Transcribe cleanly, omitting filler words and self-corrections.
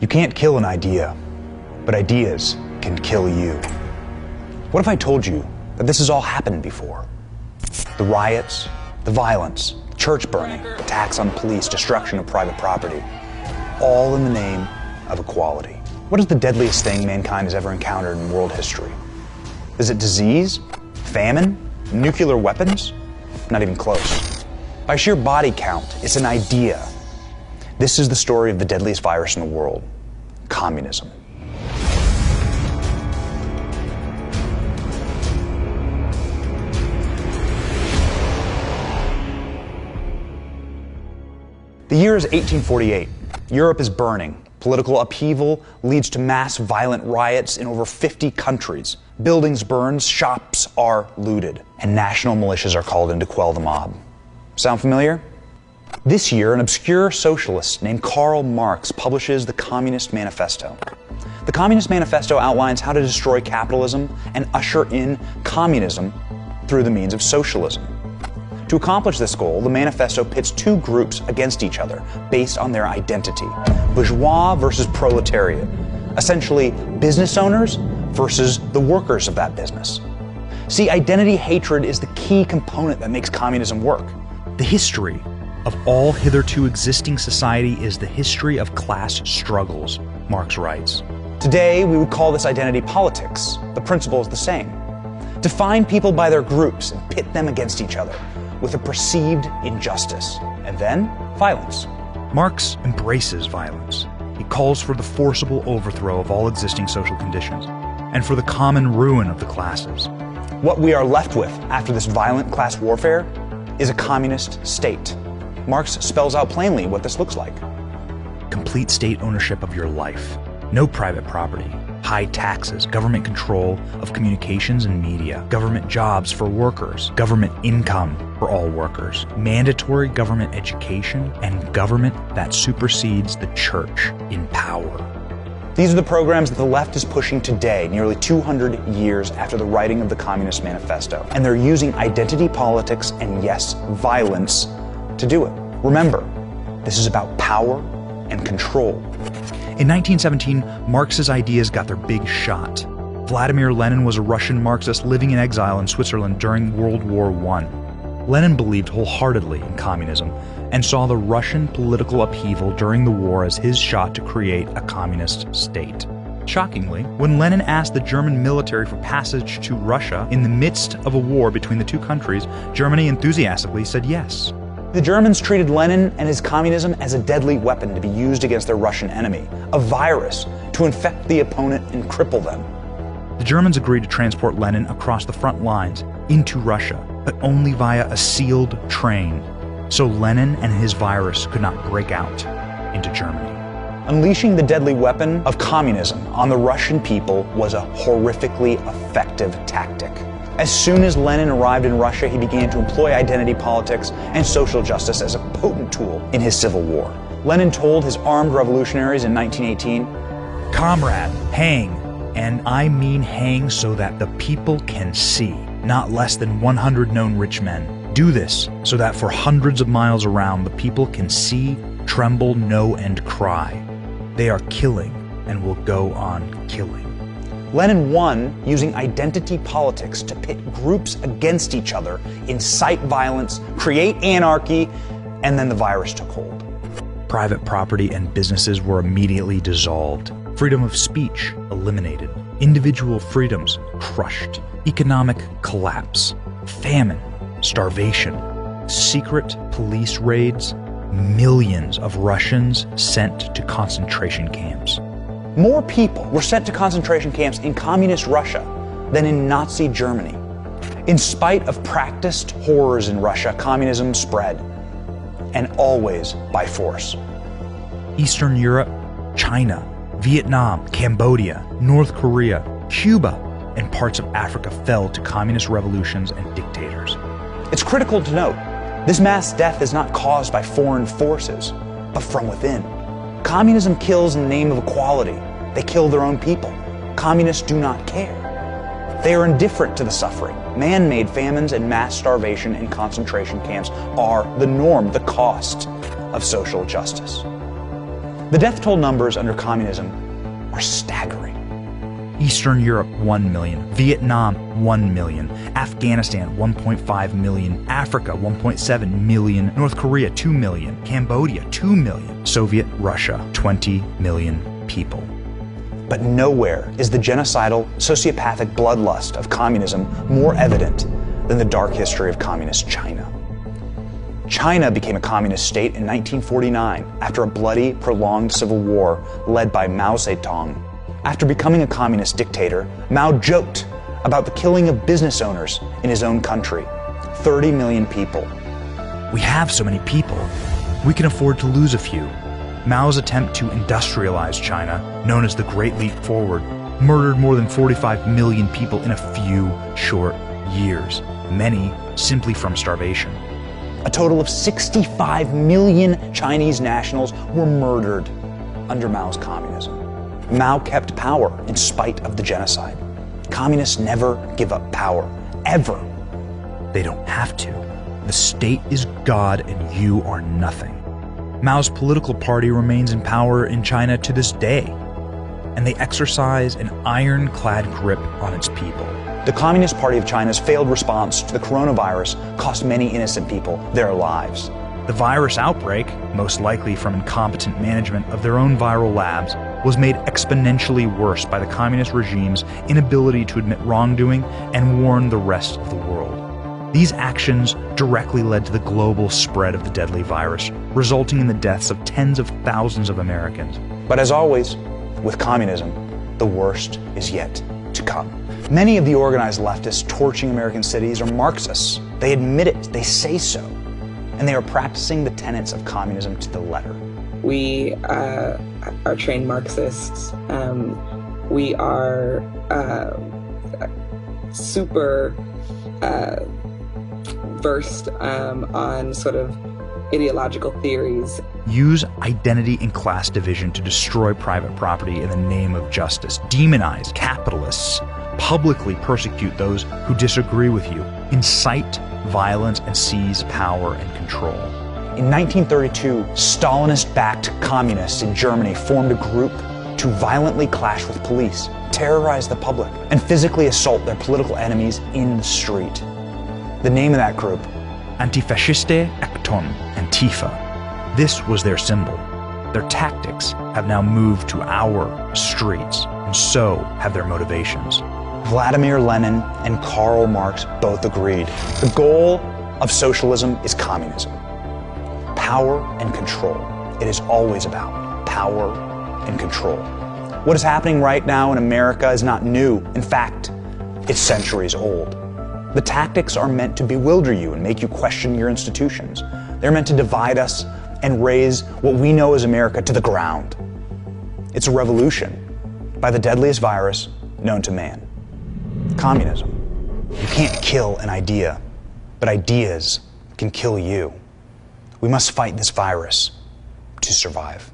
You can't kill an idea, but ideas can kill you. What if I told you that this has all happened before? The riots, the violence, church burning, attacks on police, destruction of private property, all in the name of equality. What is the deadliest thing mankind has ever encountered in world history? Is it disease? Famine? Nuclear weapons? Not even close. By sheer body count, it's an idea. This is the story of the deadliest virus in the world: communism. The year is 1848. Europe is burning. Political upheaval leads to mass violent riots in over 50 countries. Buildings burned, shops are looted, and national militias are called in to quell the mob. Sound familiar? This year, an obscure socialist named Karl Marx publishes the Communist Manifesto. The Communist Manifesto outlines how to destroy capitalism and usher in communism through the means of socialism. To accomplish this goal, the manifesto pits two groups against each other based on their identity: bourgeois versus proletariat, essentially business owners versus the workers of that business. See, identity hatred is the key component that makes communism work. The history of all hitherto existing society is the history of class struggles, Marx writes. Today, we would call this identity politics. The principle is the same. Define people by their groups and pit them against each other with a perceived injustice, and then violence. Marx embraces violence. He calls for the forcible overthrow of all existing social conditions and for the common ruin of the classes. What we are left with after this violent class warfare is a communist state. Marx spells out plainly what this looks like. Complete state ownership of your life. No private property. High taxes, government control of communications and media, government jobs for workers, government income for all workers, mandatory government education, and government that supersedes the church in power. These are the programs that the left is pushing today, nearly 200 years after the writing of the Communist Manifesto. And they're using identity politics and, yes, violence to do it. Remember, this is about power and control. In 1917, Marx's ideas got their big shot. Vladimir Lenin was a Russian Marxist living in exile in Switzerland during World War I. Lenin believed wholeheartedly in communism and saw the Russian political upheaval during the war as his shot to create a communist state. Shockingly, when Lenin asked the German military for passage to Russia in the midst of a war between the two countries, Germany enthusiastically said yes. The Germans treated Lenin and his communism as a deadly weapon to be used against their Russian enemy, a virus to infect the opponent and cripple them. The Germans agreed to transport Lenin across the front lines into Russia, but only via a sealed train, so Lenin and his virus could not break out into Germany. Unleashing the deadly weapon of communism on the Russian people was a horrifically effective tactic. As soon as Lenin arrived in Russia, he began to employ identity politics and social justice as a potent tool in his civil war. Lenin told his armed revolutionaries in 1918, "Comrade, hang, and I mean hang so that the people can see, not less than 100 known rich men. Do this so that for hundreds of miles around the people can see, tremble, know, and cry. They are killing and will go on killing." Lenin won using identity politics to pit groups against each other, incite violence, create anarchy, and then the virus took hold. Private property and businesses were immediately dissolved. Freedom of speech eliminated. Individual freedoms crushed. Economic collapse. Famine. Starvation. Secret police raids. Millions of Russians sent to concentration camps. More people were sent to concentration camps in communist Russia than in Nazi Germany. In spite of practiced horrors in Russia, communism spread, and always by force. Eastern Europe, China, Vietnam, Cambodia, North Korea, Cuba, and parts of Africa fell to communist revolutions and dictators. It's critical to note, this mass death is not caused by foreign forces, but from within. Communism kills in the name of equality. They kill their own people. Communists do not care. They are indifferent to the suffering. Man-made famines and mass starvation in concentration camps are the norm, the cost of social justice. The death toll numbers under communism are staggering. Eastern Europe, 1 million. Vietnam, 1 million. Afghanistan, 1.5 million. Africa, 1.7 million. North Korea, 2 million. Cambodia, 2 million. Soviet Russia, 20 million people. But nowhere is the genocidal, sociopathic bloodlust of communism more evident than the dark history of communist China. China became a communist state in 1949 after a bloody, prolonged civil war led by Mao Zedong. After becoming a communist dictator, Mao joked about the killing of business owners in his own country. 30 million people. We have so many people. We can afford to lose a few. Mao's attempt to industrialize China, known as the Great Leap Forward, murdered more than 45 million people in a few short years, many simply from starvation. A total of 65 million Chinese nationals were murdered under Mao's communism. Mao kept power in spite of the genocide. Communists never give up power, ever. They don't have to. The state is God and you are nothing. Mao's political party remains in power in China to this day, and they exercise an ironclad grip on its people. The Communist Party of China's failed response to the coronavirus cost many innocent people their lives. The virus outbreak, most likely from incompetent management of their own viral labs, was made exponentially worse by the communist regime's inability to admit wrongdoing and warn the rest of the world. These actions directly led to the global spread of the deadly virus, resulting in the deaths of tens of thousands of Americans. But as always, with communism, the worst is yet to come. Many of the organized leftists torching American cities are Marxists. They admit it, they say so, and they are practicing the tenets of communism to the letter. We are trained Marxists. We are super versed on sort of ideological theories. Use identity and class division to destroy private property in the name of justice. Demonize capitalists. Publicly persecute those who disagree with you. Incite violence and seize power and control. In 1932, Stalinist-backed communists in Germany formed a group to violently clash with police, terrorize the public, and physically assault their political enemies in the street. The name of that group? Antifasciste Aktion, Antifa. This was their symbol. Their tactics have now moved to our streets, and so have their motivations. Vladimir Lenin and Karl Marx both agreed. The goal of socialism is communism. Power and control. It is always about power and control. What is happening right now in America is not new. In fact, it's centuries old. The tactics are meant to bewilder you and make you question your institutions. They're meant to divide us and raise what we know as America to the ground. It's a revolution by the deadliest virus known to man. Communism. You can't kill an idea, but ideas can kill you. We must fight this virus to survive.